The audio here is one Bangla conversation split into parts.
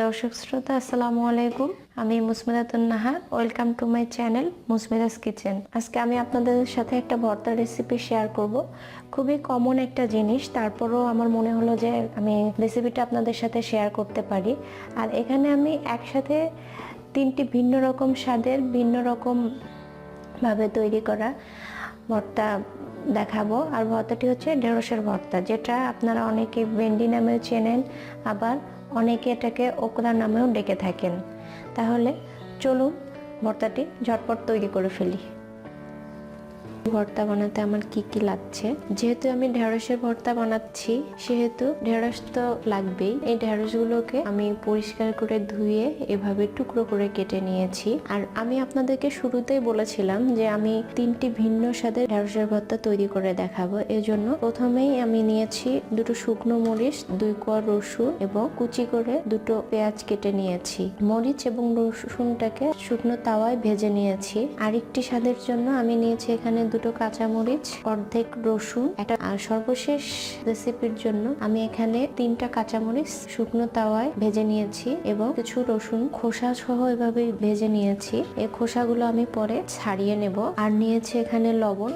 দর্শক শ্রোতা আসসালামু আলাইকুম। আমি Musmiratun Nahar. Welcome to my channel Musmira's Kitchen. আজকে আমি আপনাদের সাথে একটা ভর্তা রেসিপি শেয়ার করব। খুবই কমন একটা জিনিস, তারপরও আমার মনে হলো যে আমি রেসিপিটা আপনাদের সাথে শেয়ার করতে পারি। আর এখানে আমি একসাথে 3টি ভিন্ন রকম স্বাদের ভিন্ন রকম ভাবে তৈরি করা ভর্তা দেখাবো। আর ভর্তাটি হচ্ছে ঢেঁড়সের ভর্তা, যেটা আপনারা অনেকে ভেন্ডি নামেও চেনেন, আবার অনেকে এটাকে ওকরা নামেও ডেকে থাকেন। তাহলে চলুন ভর্তাটি ঝটপট তৈরি করে ফেলি। ভর্তা বানাতে আমার কি কি লাগছে, যেহেতু আমি ঢেঁড়সের ভর্তা বানাচ্ছি সেহেতু ঢেঁড়স তো লাগবেই। এই ঢেঁড়সগুলোকে আমি পরিষ্কার করে ধুয়ে এভাবে টুকরো করে কেটে নিয়েছি। আর আমি আপনাদেরকে শুরুতেই বলেছিলাম যে আমি 3টি ভিন্ন স্বাদের ঢেঁড়সের ভর্তা তৈরি করে দেখাবো। এজন্য প্রথমেই আমি নিয়েছি 2টো শুকনো মরিচ, 2 কোয়া রসুন এবং কুচি করে 2টো পেঁয়াজ কেটে নিয়েছি। মরিচ এবং রসুনটাকে শুকনো তাওয়ায় ভেজে নিয়েছি। আরেকটি স্বাদের জন্য আমি নিয়েছি এখানে 2টো কাঁচামরিচ, অর্ধেক রসুন একটা। আর সর্বশেষ রেসিপির জন্য আমি এখানে 3টা কাঁচামরিচ শুকনো তাওয়ায় ভেজে নিয়েছি এবং কিছু রসুন খোসা সহ এভাবে ভেজে নিয়েছি। এই খোসাগুলো আমি পরে ছাড়িয়ে নেব। আর নিয়েছি এখানে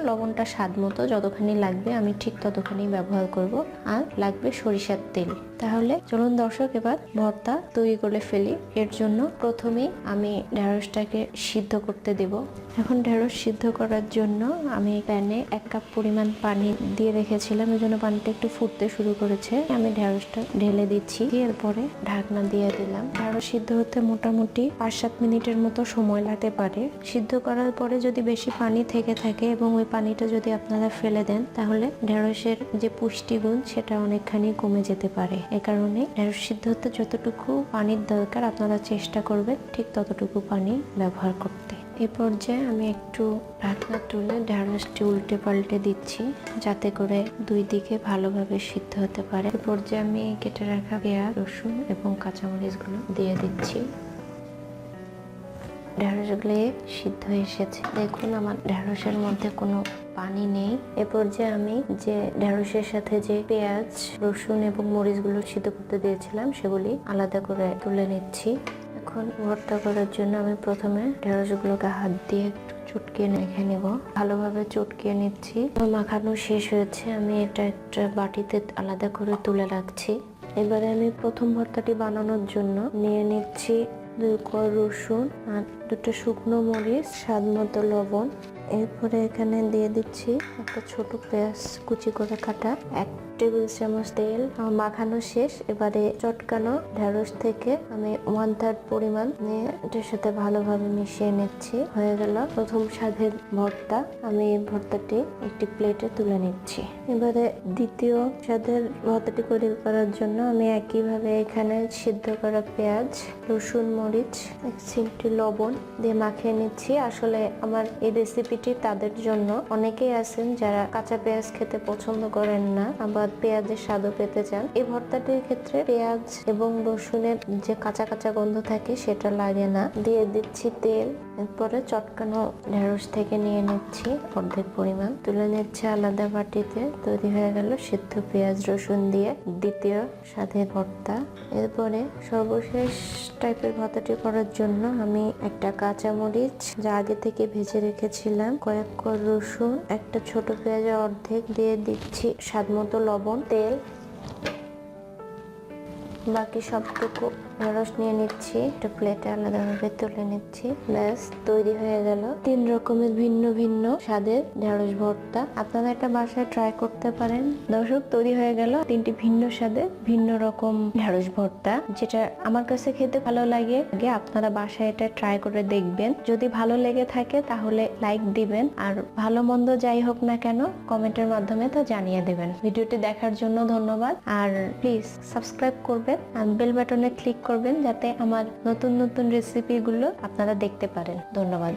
লবণটা স্বাদ মতো, যতখানি লাগবে আমি ঠিক ততখানি ব্যবহার করব। আর লাগবে সরিষার তেল। তাহলে চলুন দর্শক এবার ভর্তা তৈরি করে ফেলি। এর জন্য প্রথমেই আমি ঢেঁড়সটাকে সিদ্ধ করতে দেব। এখন ঢেঁড়স সিদ্ধ করার জন্য আমি প্যানে 1 কাপ পরিমাণ পানি দিয়ে রেখেছিলাম, এই জন্য পানিটা একটু ফুটতে শুরু করেছে। আমি ঢেঁড়সটা ঢেলে দিচ্ছি, এরপরে ঢাকনা দিয়ে দিলাম। ঢেঁড়স সিদ্ধ হতে মোটামুটি 5-7 মিনিটের মতো সময় লাগতে পারে। সিদ্ধ করার পরে যদি বেশি পানি থেকে থাকে এবং ওই পানিটা যদি আপনারা ফেলে দেন, তাহলে ঢেঁড়সের যে পুষ্টিগুণ সেটা অনেকখানি কমে যেতে পারে। এ কারণে ঢেঁড়স সিদ্ধ হতে যতটুকু পানির দরকার আপনারা চেষ্টা করবেন ঠিক ততটুকু পানি ব্যবহার করতে। এই পর্যায়ে আমি একটু ঢাকনা তুলে ঢেঁড়সটি উল্টে পাল্টে দিচ্ছি, যাতে করে 2 দিকে ভালোভাবে সিদ্ধ হতে পারে। এই পর্যায়ে আমি কেটে রাখা পেঁয়াজ, রসুন এবং কাঁচামরিচগুলো দিয়ে দিচ্ছি। ঢেঁড়সগুলো সিদ্ধ হয়ে এসেছে। দেখুন আমার ঢেঁড়সের মধ্যে কোনো পানি নেই। এ পর্যায়ে আমি যে ঢেঁড়সের সাথে যে পেঁয়াজ, রসুন এবং মরিচগুলো সিদ্ধ করতে দিয়েছিলাম সেগুলি আলাদা করে তুলে নিচ্ছি। এখন ভর্তা করার জন্য আমি প্রথমে ঢেঁড়সগুলোকে হাত দিয়ে একটু চটকিয়ে মেখে নেব। ভালোভাবে চটকিয়ে নিচ্ছি। মাখানো শেষ হয়েছে, আমি এটা একটা বাটিতে আলাদা করে তুলে রাখছি। এবারে আমি প্রথম ভর্তাটি বানানোর জন্য নিয়ে নিচ্ছি 2 কোয়া রসুন আর 2টো শুকনো মরিচ, স্বাদ মতো লবণ। এরপরে এখানে দিয়ে দিচ্ছি একটা ছোট পেঁয়াজ কুচি করে কাটা, 1 টেবিল চামচ তেল। মাখানো শেষ। এবারে চটকানো ঢেঁড়স থেকে আমি 1/3 পরিমাণ নিয়ে এটার সাথে ভালোভাবে মিশিয়ে নিচ্ছি। হয়ে গেল প্রথম স্বাদের ভর্তা। আমি এই ভর্তাটি একটি প্লেটে তুলে নিচ্ছি। এবারে দ্বিতীয় স্বাদের ভর্তাটি তৈরি করার জন্য আমি একইভাবে এখানে সিদ্ধ করা পেঁয়াজ, রসুন, মরিচ, 1 চিমটি লবণ দিয়ে মাখিয়ে নিচ্ছি। আসলে আমার এই রেসিপিটি তাদের জন্য, অনেকেই আছেন যারা কাঁচা পেঁয়াজ খেতে পছন্দ করেন না, আবার পেঁয়াজের স্বাদও পেতে চান। এই ভর্তাটির ক্ষেত্রে পেঁয়াজ এবং রসুনের যে কাঁচা কাঁচা গন্ধ থাকে সেটা লাগে না। দিয়ে দিচ্ছি তেল। এরপরে চটকানো ঢেঁড়স থেকে নিয়ে নিচ্ছি অর্ধেক পরিমাণ, তুলে নিচ্ছে আলাদা বাটিতে। তৈরি হয়ে গেল সিদ্ধ পেঁয়াজ রসুন দিয়ে দ্বিতীয় স্বাদের ভর্তা। এরপরে সর্বশেষ টাইপের ভর্তাটি করার জন্য আমি একটা কাঁচামরিচ যা আগে থেকে ভেজে রেখেছিলাম, কয়েক কোয়া রসুন, একটা ছোট পেঁয়াজের অর্ধেক দিয়ে দিচ্ছি, স্বাদ মতো লবণ, তেল, বাকি সবটুকু ঢেঁড়স নিয়ে নিচ্ছি, একটা প্লেটে আলাদাভাবে তুলে নিচ্ছি। ব্যাস তৈরি হয়ে গেল 3 রকমের ভিন্ন ভিন্ন স্বাদের ঢেঁড়স ভর্তা। আপনারা এটা বাসায় ট্রাই করতে পারেন। দর্শক, তৈরি হয়ে গেল 3টি ভিন্ন স্বাদের ভিন্ন রকম ঢেঁড়স ভর্তা, যেটা আমার কাছে খেতে ভালো লাগে। আপনারা বাসায় এটা ট্রাই করে দেখবেন। যদি ভালো লেগে থাকে তাহলে লাইক দিবেন, আর ভালো মন্দ যাই হোক না কেন কমেন্টের মাধ্যমে তা জানিয়ে দেবেন। ভিডিওটি দেখার জন্য ধন্যবাদ। আর প্লিজ সাবস্ক্রাইব করবেন আর বেল বাটনে ক্লিক করবেন, যাতে আমার নতুন নতুন রেসিপিগুলো আপনারা দেখতে পারেন। ধন্যবাদ।